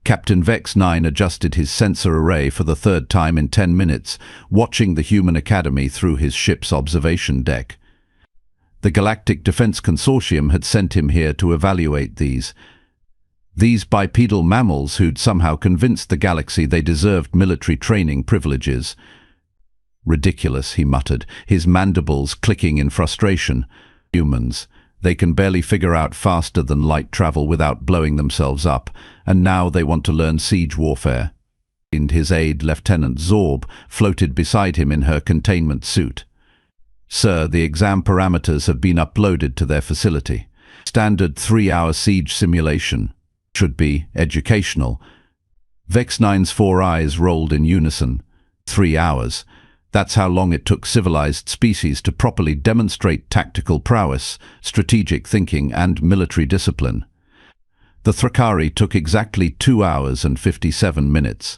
Captain Vex 9 adjusted his sensor array for the third time in 10 minutes, watching the human academy through his ship's observation deck. The Galactic Defense Consortium had sent him here to evaluate these bipedal mammals who'd somehow convinced the galaxy they deserved military training privileges. Ridiculous, he muttered, his mandibles clicking in frustration. Humans. They can barely figure out faster than light travel without blowing themselves up, and now they want to learn siege warfare. And his aide, Lieutenant Zorb, floated beside him in her containment suit. Sir, the exam parameters have been uploaded to their facility. Standard 3-hour siege simulation. Should be educational. Vex 9's 4 eyes rolled in unison. 3 hours. That's how long it took civilized species to properly demonstrate tactical prowess, strategic thinking, and military discipline. The Thrakari took exactly 2 hours and 57 minutes.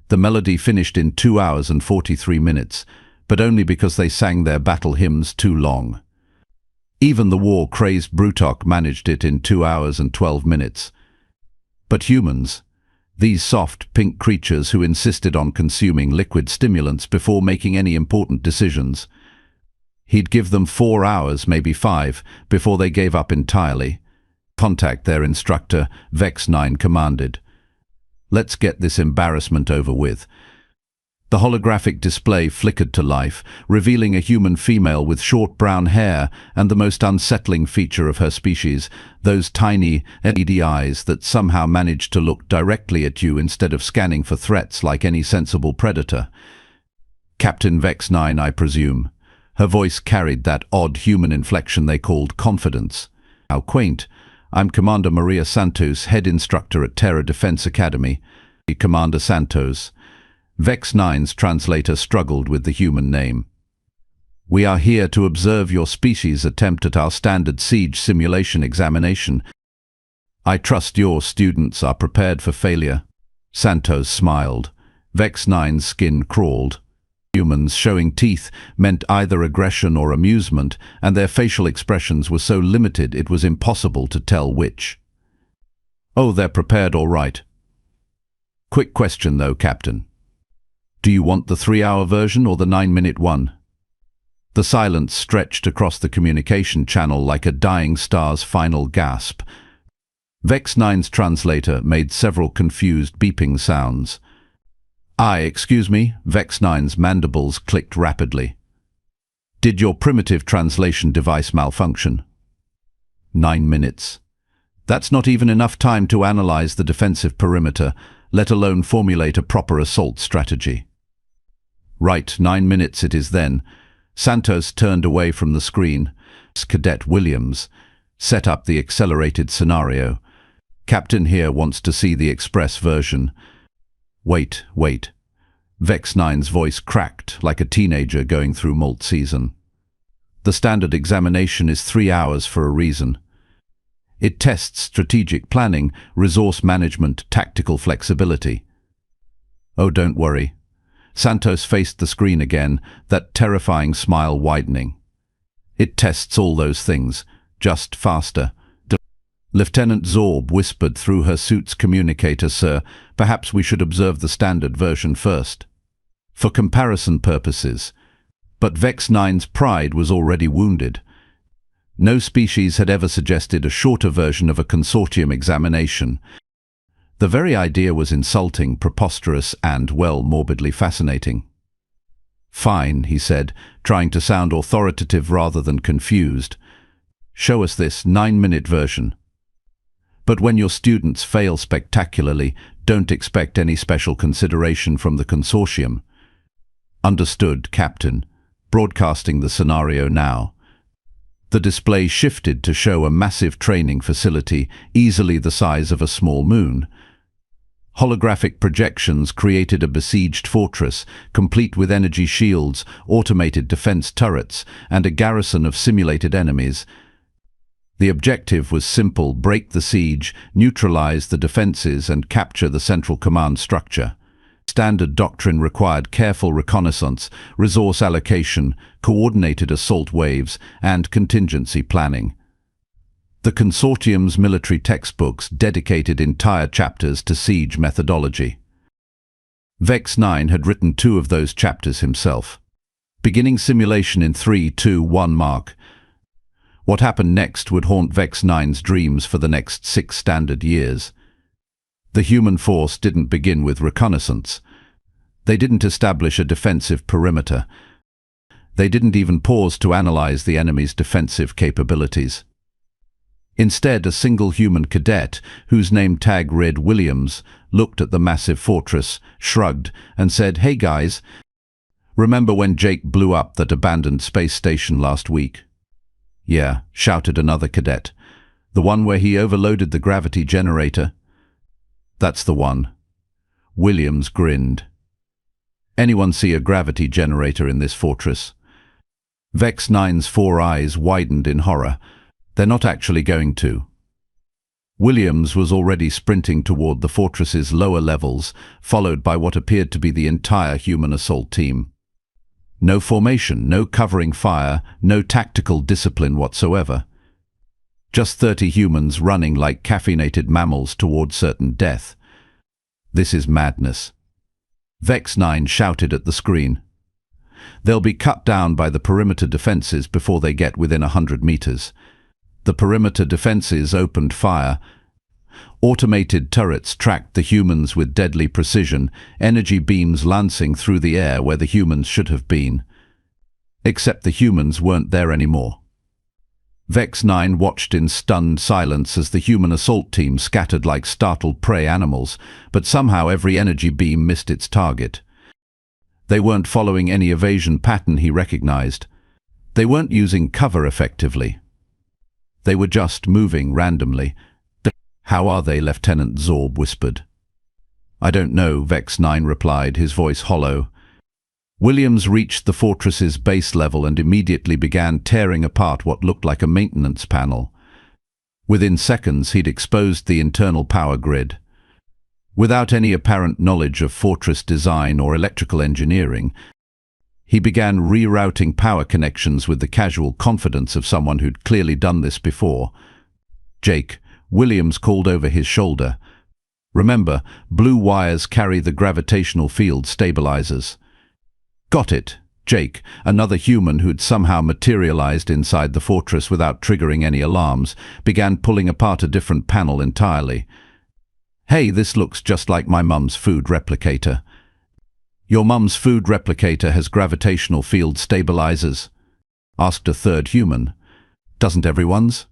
The melody finished in 2 hours and 43 minutes, but only because they sang their battle hymns too long. Even the war-crazed Brutok managed it in 2 hours and 12 minutes. But humans, these soft, pink creatures who insisted on consuming liquid stimulants before making any important decisions. He'd give them 4 hours, maybe 5, before they gave up entirely. Contact their instructor, Vex 9 commanded. Let's get this embarrassment over with. The holographic display flickered to life, revealing a human female with short brown hair and the most unsettling feature of her species, those tiny LED eyes that somehow managed to look directly at you instead of scanning for threats like any sensible predator. Captain Vex 9, I presume. Her voice carried that odd human inflection they called confidence. How quaint. I'm Commander Maria Santos, head instructor at Terra Defense Academy. Commander Santos. Vex 9's translator struggled with the human name. We are here to observe your species' attempt at our standard siege simulation examination. I trust your students are prepared for failure. Santos smiled. Vex 9's skin crawled. Humans showing teeth meant either aggression or amusement, and their facial expressions were so limited it was impossible to tell which. Oh, they're prepared all right. Quick question though, Captain. Do you want the 3-hour version or the 9-minute one? The silence stretched across the communication channel like a dying star's final gasp. Vex 9's translator made several confused beeping sounds. Excuse me, Vex 9's mandibles clicked rapidly. Did your primitive translation device malfunction? 9 minutes. That's not even enough time to analyze the defensive perimeter, let alone formulate a proper assault strategy. Right, 9 minutes it is then. Santos turned away from the screen. Cadet Williams set up the accelerated scenario. Captain here wants to see the express version. Wait. Vex 9's voice cracked like a teenager going through molt season. The standard examination is 3 hours for a reason. It tests strategic planning, resource management, tactical flexibility. Oh, don't worry. Santos faced the screen again, that terrifying smile widening. It tests all those things, just faster. Lieutenant Zorb whispered through her suit's communicator, Sir, perhaps we should observe the standard version first. For comparison purposes. But Vex 9's pride was already wounded. No species had ever suggested a shorter version of a consortium examination. The very idea was insulting, preposterous, and, well, morbidly fascinating. Fine, he said, trying to sound authoritative rather than confused. Show us this 9-minute version. But when your students fail spectacularly, don't expect any special consideration from the consortium. Understood, Captain. Broadcasting the scenario now. The display shifted to show a massive training facility, easily the size of a small moon. Holographic projections created a besieged fortress, complete with energy shields, automated defense turrets, and a garrison of simulated enemies. The objective was simple: break the siege, neutralize the defenses, and capture the central command structure. Standard doctrine required careful reconnaissance, resource allocation, coordinated assault waves, and contingency planning. The consortium's military textbooks dedicated entire chapters to siege methodology. Vex 9 had written 2 of those chapters himself. Beginning simulation in 3, 2, 1 mark. What happened next would haunt Vex 9's dreams for the next 6 standard years. The human force didn't begin with reconnaissance. They didn't establish a defensive perimeter. They didn't even pause to analyze the enemy's defensive capabilities. Instead, a single human cadet, whose name tag read Williams, looked at the massive fortress, shrugged, and said, "Hey guys, remember when Jake blew up that abandoned space station last week?" "Yeah," shouted another cadet. "The one where he overloaded the gravity generator?" "That's the one." Williams grinned. "Anyone see a gravity generator in this fortress?" Vex 9's 4 eyes widened in horror. "They're not actually going to." Williams was already sprinting toward the fortress's lower levels, followed by what appeared to be the entire human assault team. No formation, no covering fire, no tactical discipline whatsoever. Just 30 humans running like caffeinated mammals toward certain death. This is madness. Vex 9 shouted at the screen. "They'll be cut down by the perimeter defenses before they get within 100 meters. The perimeter defenses opened fire. Automated turrets tracked the humans with deadly precision, energy beams lancing through the air where the humans should have been. Except the humans weren't there anymore. Vex 9 watched in stunned silence as the human assault team scattered like startled prey animals, but somehow every energy beam missed its target. They weren't following any evasion pattern he recognized. They weren't using cover effectively. They were just moving randomly. "How are they?" Lieutenant Zorb whispered. "I don't know," Vex 9 replied, his voice hollow. Williams reached the fortress's base level and immediately began tearing apart what looked like a maintenance panel. Within seconds, he'd exposed the internal power grid. Without any apparent knowledge of fortress design or electrical engineering, he began rerouting power connections with the casual confidence of someone who'd clearly done this before. "Jake," Williams called over his shoulder. "Remember, blue wires carry the gravitational field stabilizers." "Got it." Jake, another human who'd somehow materialized inside the fortress without triggering any alarms, began pulling apart a different panel entirely. "Hey, this looks just like my mum's food replicator." "Your mum's food replicator has gravitational field stabilizers?" asked a third human. "Doesn't everyone's?"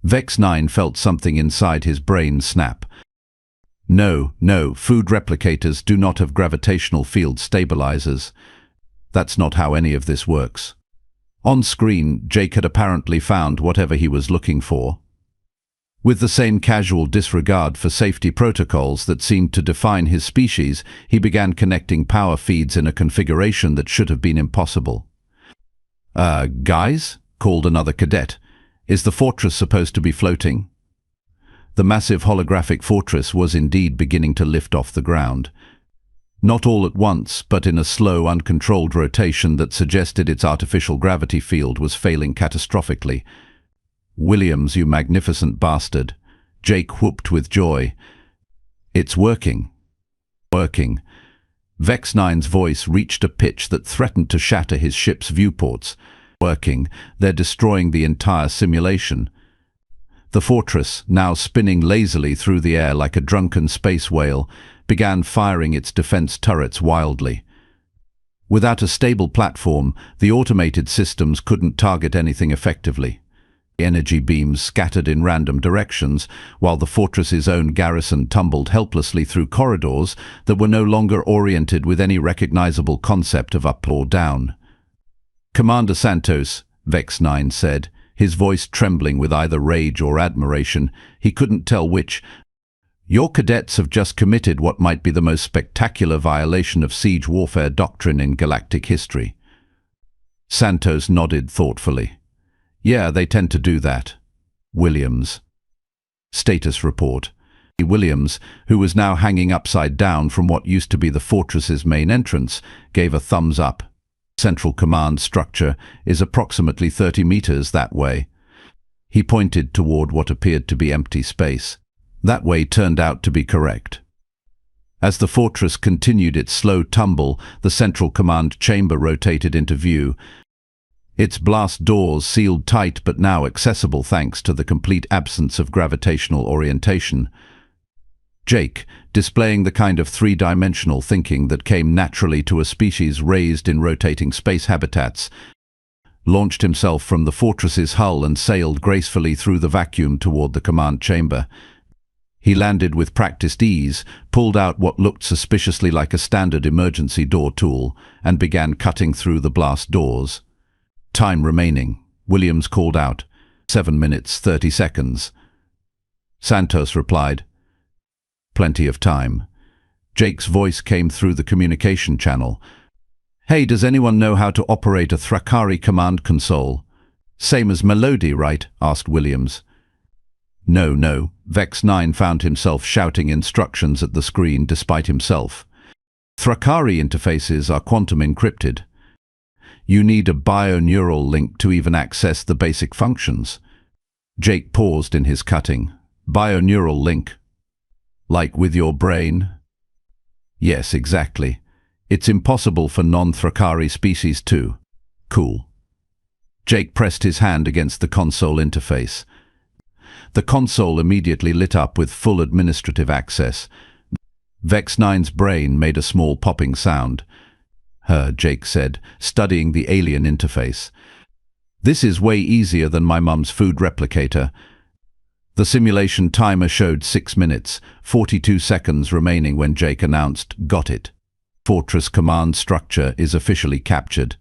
Vex 9 felt something inside his brain snap. No, food replicators do not have gravitational field stabilizers. That's not how any of this works. On screen, Jake had apparently found whatever he was looking for. With the same casual disregard for safety protocols that seemed to define his species, he began connecting power feeds in a configuration that should have been impossible. Guys?" called another cadet. "Is the fortress supposed to be floating?" The massive holographic fortress was indeed beginning to lift off the ground. Not all at once, but in a slow, uncontrolled rotation that suggested its artificial gravity field was failing catastrophically. "Williams, you magnificent bastard!" Jake whooped with joy. "It's working." Working. Vex 9's voice reached a pitch that threatened to shatter his ship's viewports. Working. They're destroying the entire simulation. The fortress, now spinning lazily through the air like a drunken space whale, began firing its defense turrets wildly. Without a stable platform, the automated systems couldn't target anything effectively. Energy beams scattered in random directions, while the fortress's own garrison tumbled helplessly through corridors that were no longer oriented with any recognizable concept of up or down. "Commander Santos," Vex 9 said, his voice trembling with either rage or admiration, he couldn't tell which, "your cadets have just committed what might be the most spectacular violation of siege warfare doctrine in galactic history." Santos nodded thoughtfully. "Yeah, they tend to do that." Williams. Status report. Williams, who was now hanging upside down from what used to be the fortress's main entrance, gave a thumbs up. "Central command structure is approximately 30 meters that way." He pointed toward what appeared to be empty space. That way turned out to be correct. As the fortress continued its slow tumble, the central command chamber rotated into view. Its blast doors sealed tight but now accessible thanks to the complete absence of gravitational orientation. Jake, displaying the kind of three-dimensional thinking that came naturally to a species raised in rotating space habitats, launched himself from the fortress's hull and sailed gracefully through the vacuum toward the command chamber. He landed with practiced ease, pulled out what looked suspiciously like a standard emergency door tool, and began cutting through the blast doors. Time remaining, Williams called out. 7 minutes, 30 seconds. Santos replied, "Plenty of time." Jake's voice came through the communication channel. "Hey, does anyone know how to operate a Thrakari command console?" "Same as Melody, right?" asked Williams. No. Vex 9 found himself shouting instructions at the screen despite himself. Thrakari interfaces are quantum encrypted. You need a bioneural link to even access the basic functions. Jake paused in his cutting. Bioneural link? Like with your brain? Yes, exactly. It's impossible for non-Thrakari species too. Cool. Jake pressed his hand against the console interface. The console immediately lit up with full administrative access. Vex 9's brain made a small popping sound. Jake said, studying the alien interface. "This is way easier than my mum's food replicator." The simulation timer showed 6 minutes, 42 seconds remaining when Jake announced, "Got it. Fortress command structure is officially captured.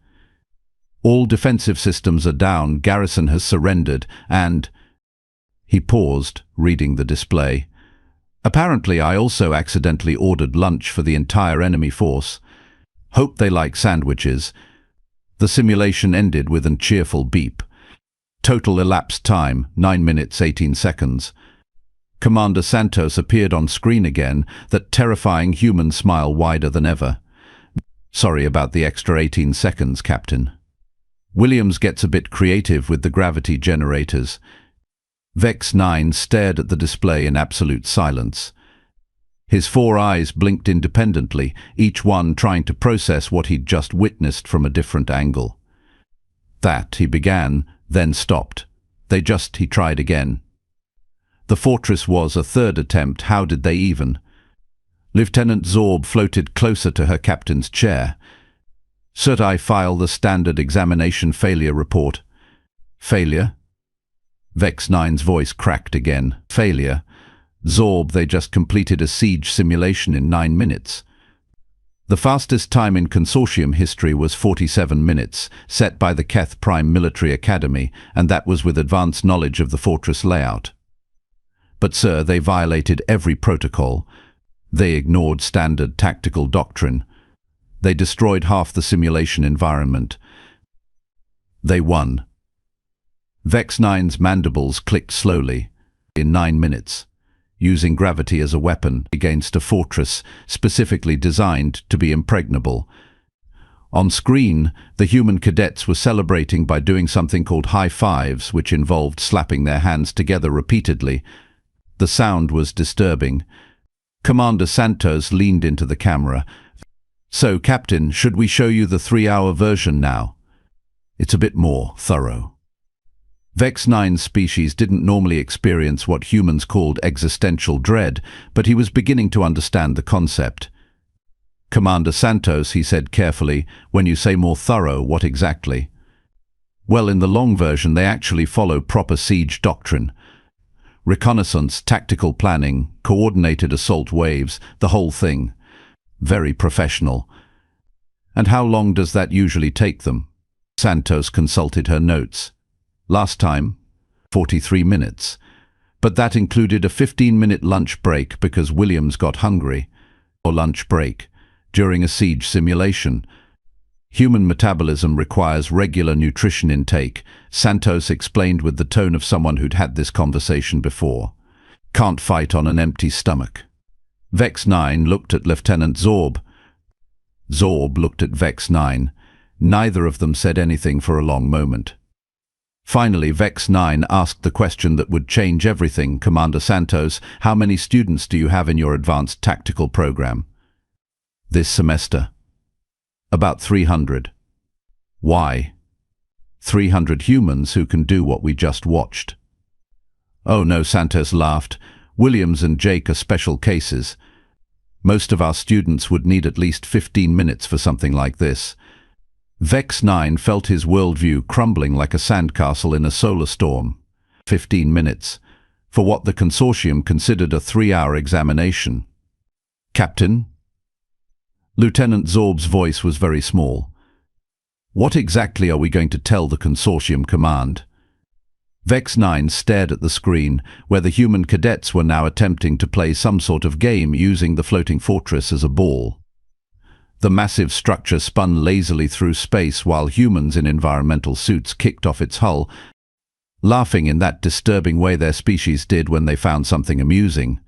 All defensive systems are down, garrison has surrendered, and..." He paused, reading the display. "Apparently I also accidentally ordered lunch for the entire enemy force. Hope they like sandwiches." The simulation ended with a cheerful beep. Total elapsed time, 9 minutes, 18 seconds. Commander Santos appeared on screen again, that terrifying human smile wider than ever. "Sorry about the extra 18 seconds, Captain." Williams gets a bit creative with the gravity generators. Vex 9 stared at the display in absolute silence. His 4 eyes blinked independently, each one trying to process what he'd just witnessed from a different angle. "That," he began, then stopped. He tried again. The fortress was a third attempt. How did they even? Lieutenant Zorb floated closer to her captain's chair. "Should I file the standard examination failure report?" "Failure?" Vex 9's voice cracked again. "Failure? Zorb, they just completed a siege simulation in 9 minutes. The fastest time in consortium history was 47 minutes, set by the Keth Prime Military Academy, and that was with advanced knowledge of the fortress layout. But sir, they violated every protocol. They ignored standard tactical doctrine. They destroyed half the simulation environment. They won." Vex 9's mandibles clicked slowly. "In 9 minutes. Using gravity as a weapon against a fortress specifically designed to be impregnable." On screen, the human cadets were celebrating by doing something called high fives, which involved slapping their hands together repeatedly. The sound was disturbing. Commander Santos leaned into the camera. "So, Captain, should we show you the 3-hour version now? It's a bit more thorough." Vex 9's species didn't normally experience what humans called existential dread, but he was beginning to understand the concept. "Commander Santos," he said carefully, "when you say more thorough, what exactly?" "Well, in the long version, they actually follow proper siege doctrine. Reconnaissance, tactical planning, coordinated assault waves, the whole thing. Very professional." "And how long does that usually take them?" Santos consulted her notes. "Last time, 43 minutes. But that included a 15-minute lunch break because Williams got hungry. Or lunch break. During a siege simulation. Human metabolism requires regular nutrition intake," Santos explained with the tone of someone who'd had this conversation before. "Can't fight on an empty stomach." Vex 9 looked at Lieutenant Zorb. Zorb looked at Vex 9. Neither of them said anything for a long moment. Finally, Vex 9 asked the question that would change everything. Commander Santos, how many students do you have in your advanced tactical program? This semester. About 300. Why? 300 humans who can do what we just watched. Oh no, Santos laughed. Williams and Jake are special cases. Most of our students would need at least 15 minutes for something like this. Vex 9 felt his worldview crumbling like a sandcastle in a solar storm. 15 minutes, for what the consortium considered a 3-hour examination. Captain? Lieutenant Zorb's voice was very small. What exactly are we going to tell the consortium command? Vex 9 stared at the screen, where the human cadets were now attempting to play some sort of game using the floating fortress as a ball. The massive structure spun lazily through space while humans in environmental suits kicked off its hull, laughing in that disturbing way their species did when they found something amusing.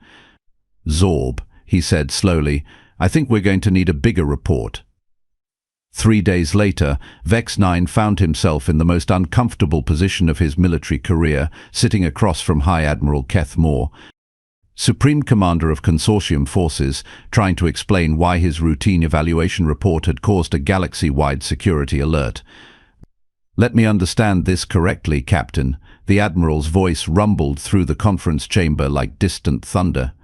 Zorb, he said slowly, I think we're going to need a bigger report. 3 days later, Vex 9 found himself in the most uncomfortable position of his military career, sitting across from High Admiral Keth Moore, Supreme Commander of Consortium Forces, trying to explain why his routine evaluation report had caused a galaxy-wide security alert. Let me understand this correctly, Captain. The Admiral's voice rumbled through the conference chamber like distant thunder.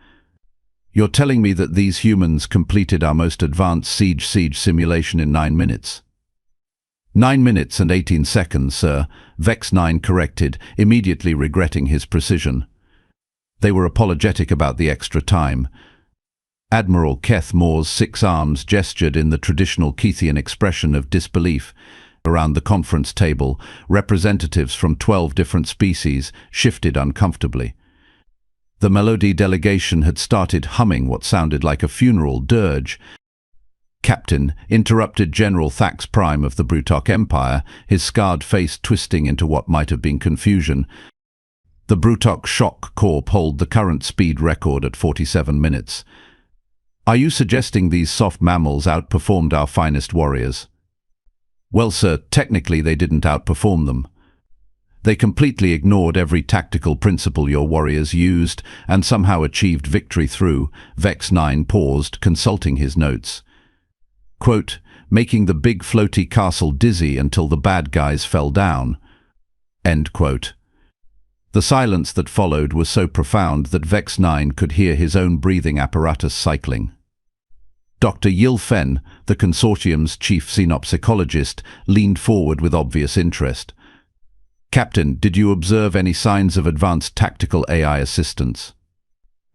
You're telling me that these humans completed our most advanced siege simulation in 9 minutes? 9 minutes and 18 seconds, sir, Vex 9 corrected, immediately regretting his precision. They were apologetic about the extra time. Admiral Keth Moore's 6 arms gestured in the traditional Kethian expression of disbelief. Around the conference table, representatives from 12 different species shifted uncomfortably. The Melody delegation had started humming what sounded like a funeral dirge. Captain, interrupted General Thax Prime of the Brutok Empire, his scarred face twisting into what might have been confusion. The Brutok Shock Corps hold the current speed record at 47 minutes. Are you suggesting these soft mammals outperformed our finest warriors? Well, sir, technically they didn't outperform them. They completely ignored every tactical principle your warriors used and somehow achieved victory through. Vex 9 paused, consulting his notes. Quote, making the big floaty castle dizzy until the bad guys fell down. End quote. The silence that followed was so profound that Vex 9 could hear his own breathing apparatus cycling. Dr. Yil Fen, the consortium's chief xenopsychologist, leaned forward with obvious interest. Captain, did you observe any signs of advanced tactical AI assistance?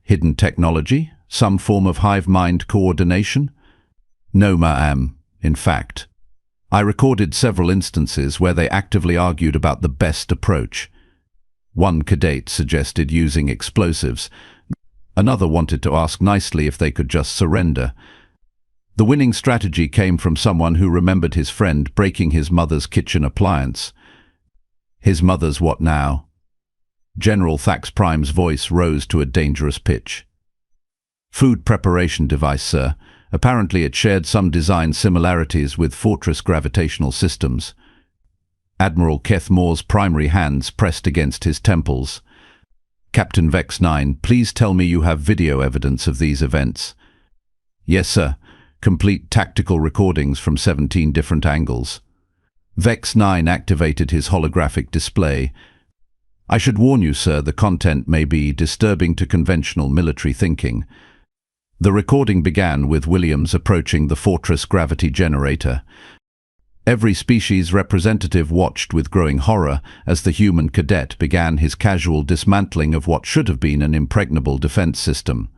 Hidden technology? Some form of hive-mind coordination? No, ma'am. In fact, I recorded several instances where they actively argued about the best approach. One cadet suggested using explosives. Another wanted to ask nicely if they could just surrender. The winning strategy came from someone who remembered his friend breaking his mother's kitchen appliance. His mother's what now? General Thax Prime's voice rose to a dangerous pitch. Food preparation device, sir. Apparently it shared some design similarities with Fortress gravitational systems. Admiral Keth Moore's primary hands pressed against his temples. Captain Vex 9, please tell me you have video evidence of these events. Yes, sir. Complete tactical recordings from 17 different angles. Vex 9 activated his holographic display. I should warn you, sir, the content may be disturbing to conventional military thinking. The recording began with Williams approaching the Fortress gravity generator. Every species representative watched with growing horror as the human cadet began his casual dismantling of what should have been an impregnable defense system.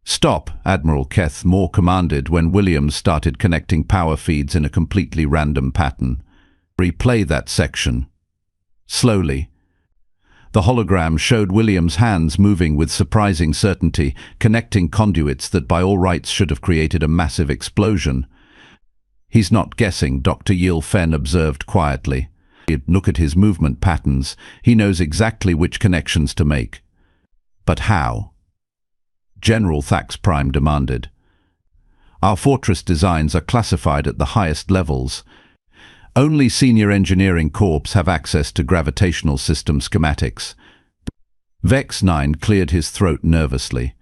Stop, Admiral Keth Moore commanded when Williams started connecting power feeds in a completely random pattern. Replay that section. Slowly. The hologram showed Williams' hands moving with surprising certainty, connecting conduits that by all rights should have created a massive explosion. He's not guessing, Dr. Yil Fen observed quietly. Look at his movement patterns. He knows exactly which connections to make. But how? General Thax Prime demanded. Our fortress designs are classified at the highest levels. Only senior engineering corps have access to gravitational system schematics. Vex 9 cleared his throat nervously.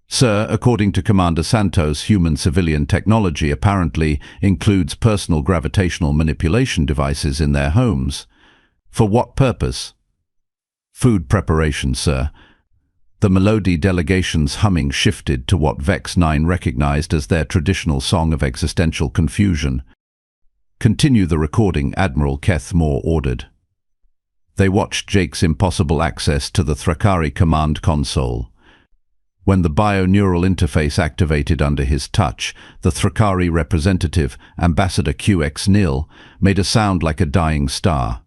Sir, according to Commander Santos, human civilian technology apparently includes personal gravitational manipulation devices in their homes. For what purpose? Food preparation, sir. The Melody delegation's humming shifted to what Vex 9 recognized as their traditional song of existential confusion. Continue the recording, Admiral Keth Moore ordered. They watched Jake's impossible access to the Thrakari command console. When the bio-neural interface activated under his touch, the Thrakari representative, Ambassador QX-Nil, made a sound like a dying star.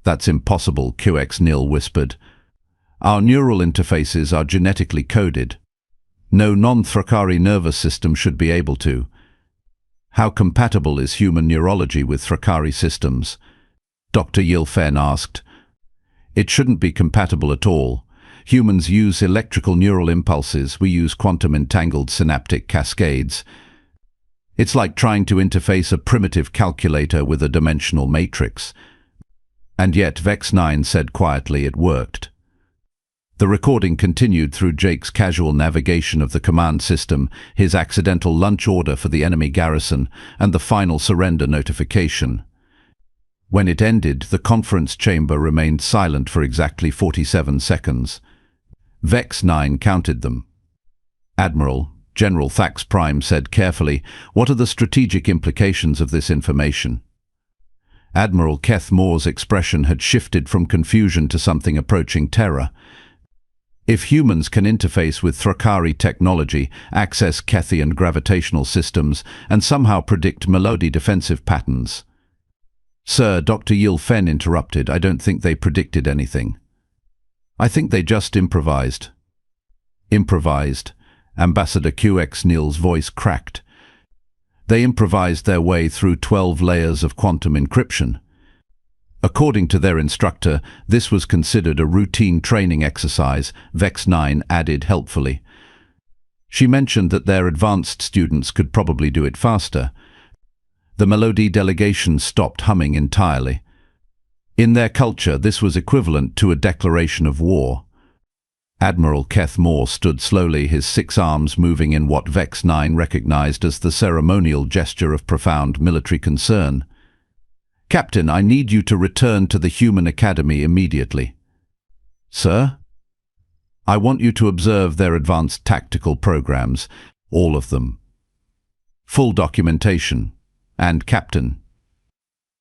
That's impossible, QX-Nil whispered. Our neural interfaces are genetically coded. No non-Thrakari nervous system should be able to. How compatible is human neurology with Thrakari systems? Dr. Yilfen asked. It shouldn't be compatible at all. Humans use electrical neural impulses, we use quantum-entangled synaptic cascades. It's like trying to interface a primitive calculator with a dimensional matrix. And yet, Vex 9 said quietly, it worked. The recording continued through Jake's casual navigation of the command system, his accidental lunch order for the enemy garrison, and the final surrender notification. When it ended, the conference chamber remained silent for exactly 47 seconds. Vex 9 counted them. Admiral, General Thax Prime said carefully, what are the strategic implications of this information? Admiral Keth Moore's expression had shifted from confusion to something approaching terror. If humans can interface with Thrakari technology, access Kethian gravitational systems, and somehow predict Melody defensive patterns. Sir, Dr. Yilfen interrupted, I don't think they predicted anything. I think they just improvised. Improvised. Ambassador QX-Nil's voice cracked. They improvised their way through 12 layers of quantum encryption. According to their instructor, this was considered a routine training exercise, Vex 9 added helpfully. She mentioned that their advanced students could probably do it faster. The Melody delegation stopped humming entirely. In their culture, this was equivalent to a declaration of war. Admiral Keth Moore stood slowly, his 6 arms moving in what Vex 9 recognized as the ceremonial gesture of profound military concern. Captain, I need you to return to the Human Academy immediately. Sir? I want you to observe their advanced tactical programs, all of them. Full documentation. And Captain.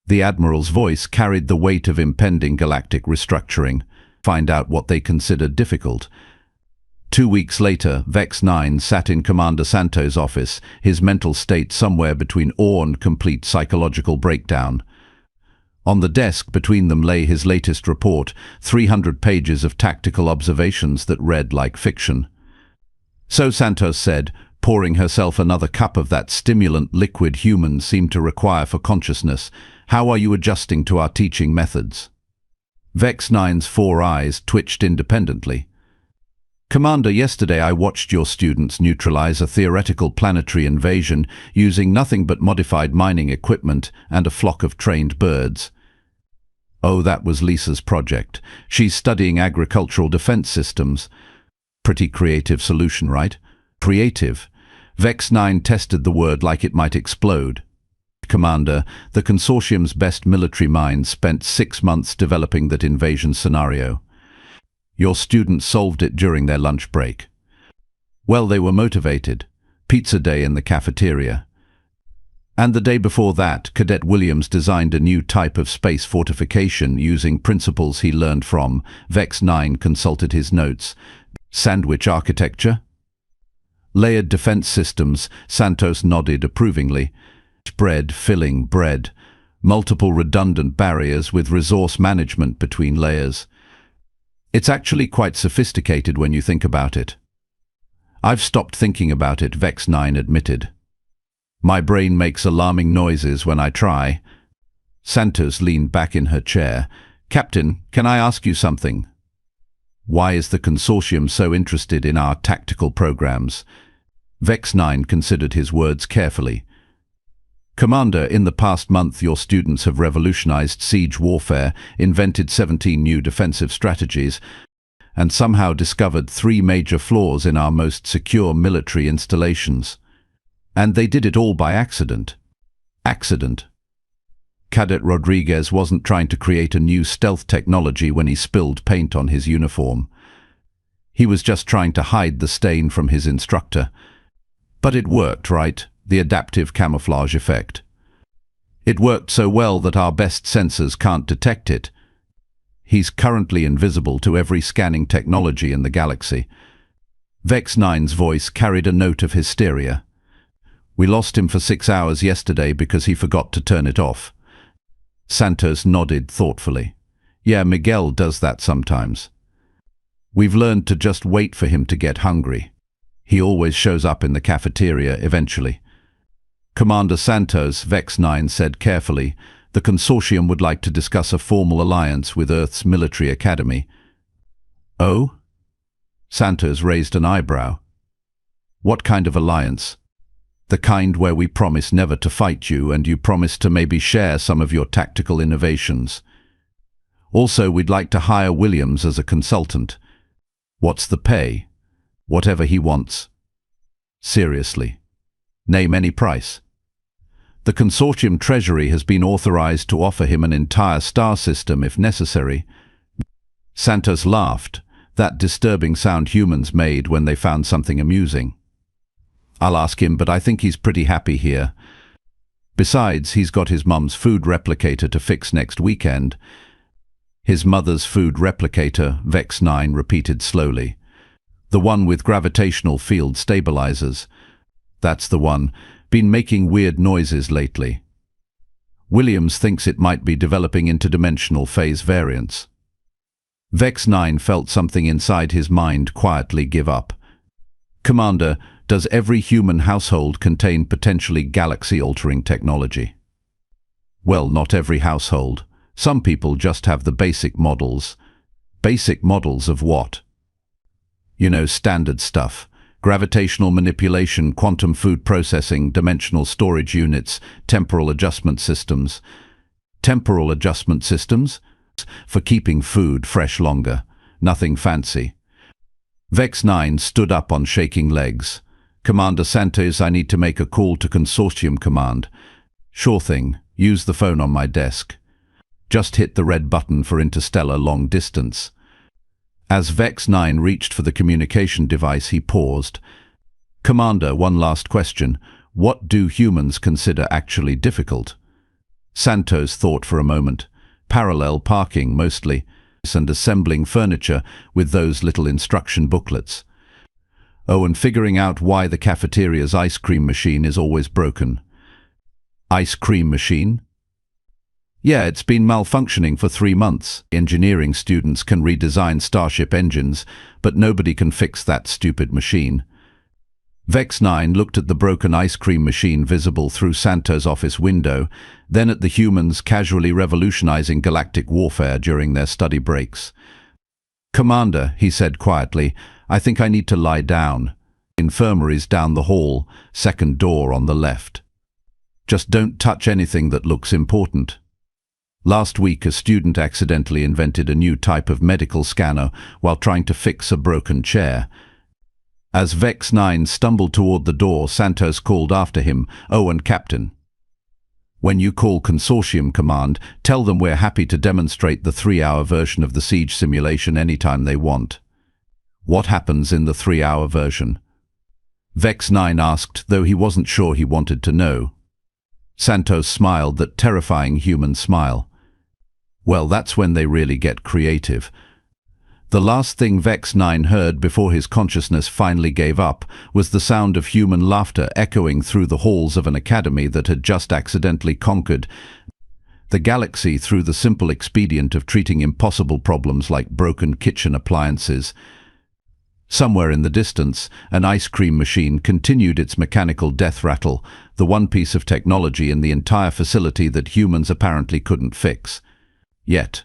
The Admiral's voice carried the weight of impending galactic restructuring. Find out what they considered difficult. 2 weeks later, Vex 9 sat in Commander Santos' office, his mental state somewhere between awe and complete psychological breakdown. On the desk between them lay his latest report, 300 pages of tactical observations that read like fiction. So Santos said, pouring herself another cup of that stimulant liquid humans seem to require for consciousness, how are you adjusting to our teaching methods? Vex 9's 4 eyes twitched independently. Commander, yesterday I watched your students neutralize a theoretical planetary invasion using nothing but modified mining equipment and a flock of trained birds. Oh, that was Lisa's project. She's studying agricultural defense systems. Pretty creative solution, right? Creative. Vex 9 tested the word like it might explode. Commander, the consortium's best military minds spent 6 months developing that invasion scenario. Your students solved it during their lunch break. Well, they were motivated. Pizza day in the cafeteria. And the day before that, Cadet Williams designed a new type of space fortification using principles he learned from. Vex 9 consulted his notes. Sandwich architecture? Layered defense systems, Santos nodded approvingly. Bread filling bread. Multiple redundant barriers with resource management between layers. It's actually quite sophisticated when you think about it. I've stopped thinking about it, Vex 9 admitted. My brain makes alarming noises when I try. Santos leaned back in her chair. Captain, can I ask you something? Why is the consortium so interested in our tactical programs? Vex 9 considered his words carefully. Commander, in the past month your students have revolutionized siege warfare, invented 17 new defensive strategies, and somehow discovered 3 major flaws in our most secure military installations. And they did it all by accident. Accident. Cadet Rodriguez wasn't trying to create a new stealth technology when he spilled paint on his uniform. He was just trying to hide the stain from his instructor. But it worked, right? The adaptive camouflage effect. It worked so well that our best sensors can't detect it. He's currently invisible to every scanning technology in the galaxy. Vex 9's voice carried a note of hysteria. We lost him for 6 hours yesterday because he forgot to turn it off. Santos nodded thoughtfully. Yeah, Miguel does that sometimes. We've learned to just wait for him to get hungry. He always shows up in the cafeteria eventually. Commander Santos, Vex 9 said carefully, the consortium would like to discuss a formal alliance with Earth's military academy. Oh? Santos raised an eyebrow. What kind of alliance? The kind where we promise never to fight you and you promise to maybe share some of your tactical innovations. Also, we'd like to hire Williams as a consultant. What's the pay? Whatever he wants. Seriously. Name any price. The consortium treasury has been authorized to offer him an entire star system if necessary. Santos laughed, that disturbing sound humans made when they found something amusing. I'll ask him, but I think he's pretty happy here. Besides, he's got his mum's food replicator to fix next weekend. His mother's food replicator, Vex 9 repeated slowly. The one with gravitational field stabilizers. That's the one. Been making weird noises lately. Williams thinks it might be developing interdimensional phase variants. Vex 9 felt something inside his mind quietly give up. Commander, does every human household contain potentially galaxy-altering technology? Well, not every household. Some people just have the basic models. Basic models of what? You know, standard stuff. Gravitational manipulation, quantum food processing, dimensional storage units, temporal adjustment systems. Temporal adjustment systems? For keeping food fresh longer. Nothing fancy. Vex 9 stood up on shaking legs. Commander Santos, I need to make a call to Consortium Command. Sure thing. Use the phone on my desk. Just hit the red button for interstellar long distance. As Vex 9 reached for the communication device, he paused. Commander, one last question. What do humans consider actually difficult? Santos thought for a moment. Parallel parking, mostly, and assembling furniture with those little instruction booklets. Oh, and figuring out why the cafeteria's ice cream machine is always broken. Ice cream machine? Yeah, it's been malfunctioning for 3 months. Engineering students can redesign Starship engines, but nobody can fix that stupid machine. Vex 9 looked at the broken ice cream machine visible through Santos' office window, then at the humans casually revolutionizing galactic warfare during their study breaks. Commander, he said quietly, I think I need to lie down. Infirmary's down the hall, second door on the left. Just don't touch anything that looks important. Last week, a student accidentally invented a new type of medical scanner while trying to fix a broken chair. As Vex 9 stumbled toward the door, Santos called after him, "Oh, and Captain. When you call Consortium Command, tell them we're happy to demonstrate the 3-hour version of the siege simulation anytime they want." What happens in the 3-hour version? Vex 9 asked, though he wasn't sure he wanted to know. Santos smiled that terrifying human smile. Well, that's when they really get creative. The last thing Vex 9 heard before his consciousness finally gave up was the sound of human laughter echoing through the halls of an academy that had just accidentally conquered the galaxy through the simple expedient of treating impossible problems like broken kitchen appliances. Somewhere in the distance, an ice cream machine continued its mechanical death rattle, the one piece of technology in the entire facility that humans apparently couldn't fix. Yet.